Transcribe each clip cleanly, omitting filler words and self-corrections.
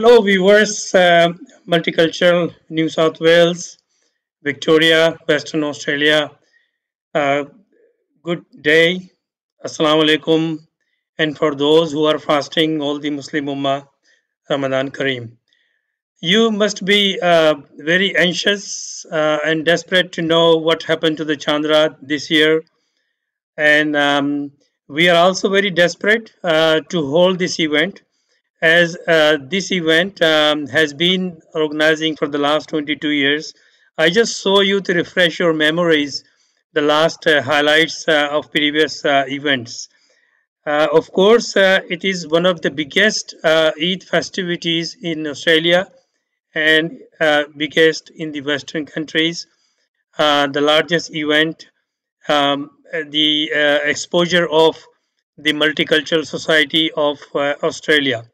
Hello, viewers. Multicultural New South Wales, Victoria, Western Australia. Uh, Good day. Assalamu alaikum. And for those who are fasting, all the Muslim Ummah, Ramadan Kareem. You must be very anxious and desperate to know what happened to the Chandra this year. And we are also very desperate to hold this event as this event has been organizing for the last 22 years. I just saw you to refresh your memories, the last highlights of previous events. Of course, it is one of the biggest Eid festivities in Australia and biggest in the Western countries. The largest event, the exposure of the multicultural society of Australia.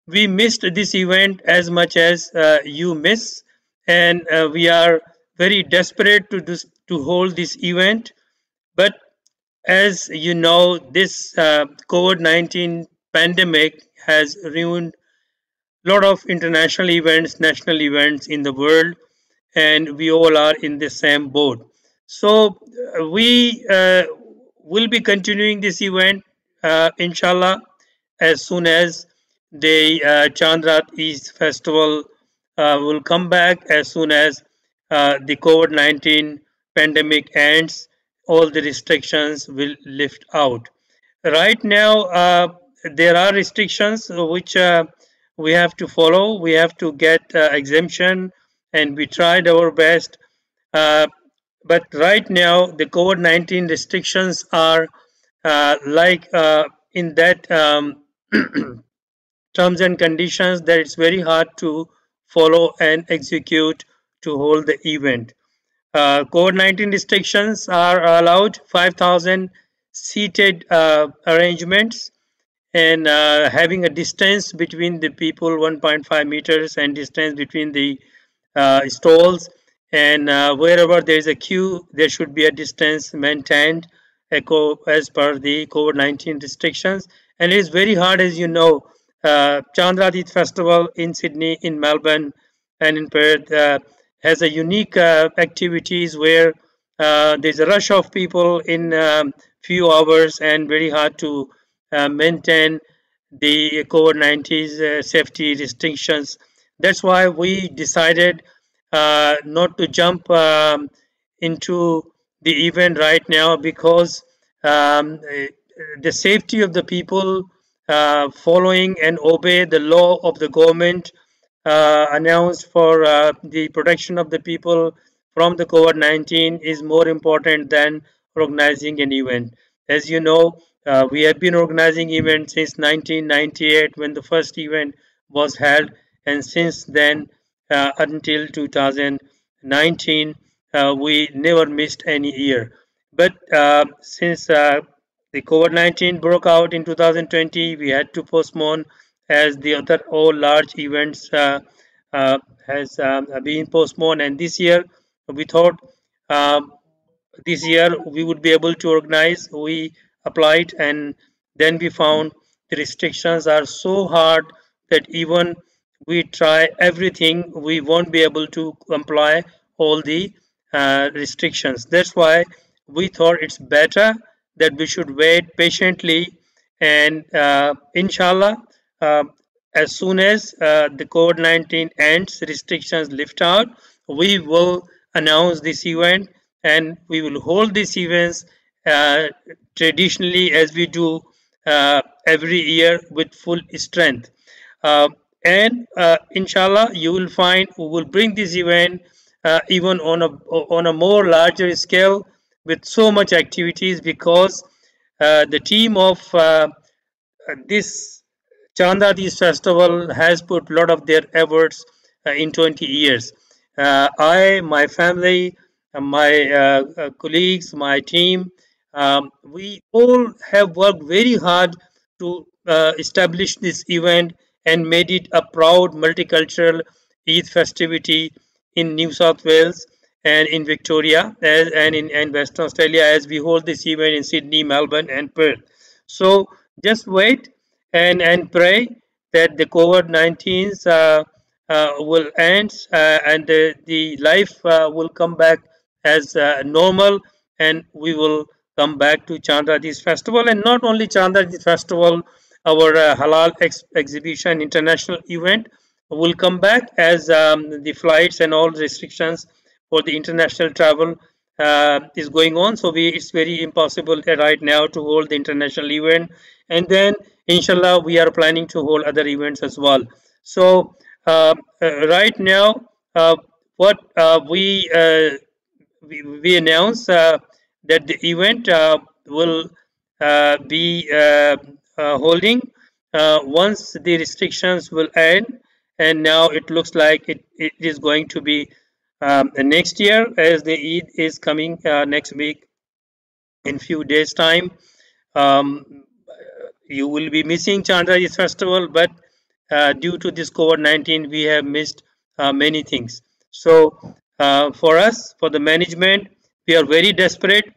We missed this event as much as you miss, and we are very desperate to hold this event. But as you know, this COVID-19 pandemic has ruined a lot of international events, national events in the world, and we all are in the same boat. So we will be continuing this event, inshallah, as soon as the Raat Eid Festival will come back, as soon as the COVID-19 pandemic ends, all the restrictions will lift out. Right now, there are restrictions which we have to follow. We have to get exemption, and we tried our best. Uh, but right now, the COVID-19 restrictions are in that terms and conditions that it's very hard to follow and execute to hold the event. COVID-19 restrictions are allowed 5,000 seated arrangements and having a distance between the people 1.5 meters and distance between the stalls, and wherever there is a queue there should be a distance maintained as per the COVID-19 restrictions. And it is very hard, as you know. Raat Eid Festival in Sydney, in Melbourne, and in Perth has a unique activities where there's a rush of people in few hours, and very hard to maintain the COVID-19 safety restrictions. That's why we decided not to jump into the event right now, because the safety of the people following and obey the law of the government announced for the protection of the people from the COVID-19 is more important than organizing an event. As you know, we have been organizing events since 1998 when the first event was held, and since then until 2019, we never missed any year. But since the COVID-19 broke out in 2020, we had to postpone, as the other all large events has been postponed. And this year, we thought this year we would be able to organize. We applied, and then we found the restrictions are so hard that even we try everything, we won't be able to comply all the restrictions. That's why we thought it's better that we should wait patiently, and inshallah, uh, as soon as the COVID-19 ends, restrictions lift out, we will announce this event, and we will hold these events uh, traditionally as we do every year with full strength. Uh, and inshallah, you will find we will bring this event even on a more larger scale with so much activities, because the team of this Chandadi's festival has put a lot of their efforts in 20 years. My family, my colleagues, my team, we all have worked very hard to establish this event and made it a proud multicultural Eid festivity in New South Wales and in Victoria and in Western Australia, as we hold this event in Sydney, Melbourne, and Perth. So just wait and pray that the COVID-19 will end, and the life will come back as normal, and we will come back to Chandradis festival. And not only Chandradis festival, our halal exhibition international event will come back as the flights and all restrictions for the international travel is going on. So it's very impossible right now to hold the international event, and then inshallah we are planning to hold other events as well. So right now, what we announce that the event will be holding once the restrictions will end, and now it looks like it is going to be next year, as the Eid is coming next week in few days time. um, you will be missing Chandra's festival, but due to this COVID-19, we have missed many things. So, for us, for the management, we are very desperate,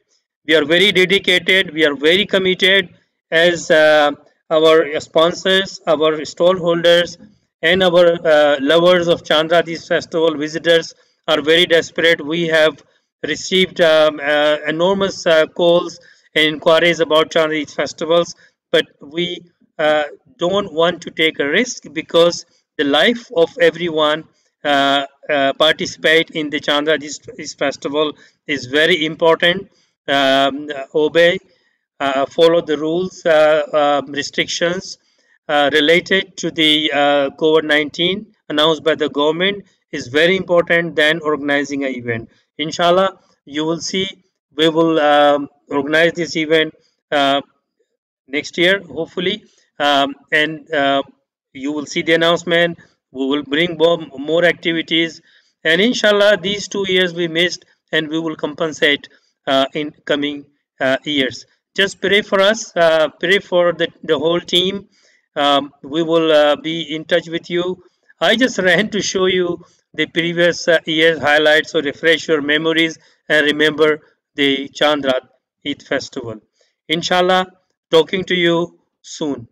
we are very dedicated, we are very committed, as our sponsors, our stall holders, and our lovers of Chandra's festival, visitors are very desperate. We have received enormous calls and inquiries about Chandra's festivals, but we don't want to take a risk, because the life of everyone participate in the Chandra this festival is very important. Obey, follow the rules, restrictions related to the COVID-19 announced by the government is very important than organizing an event. Inshallah, you will see we will organize this event next year, hopefully, and you will see the announcement. We will bring more activities, and inshallah, these 2 years we missed, and we will compensate in coming years. Just pray for us, pray for the whole team. We will be in touch with you. I just ran to show you the previous year's highlights, so refresh your memories and remember the Chandra Eid Festival. Inshallah, talking to you soon.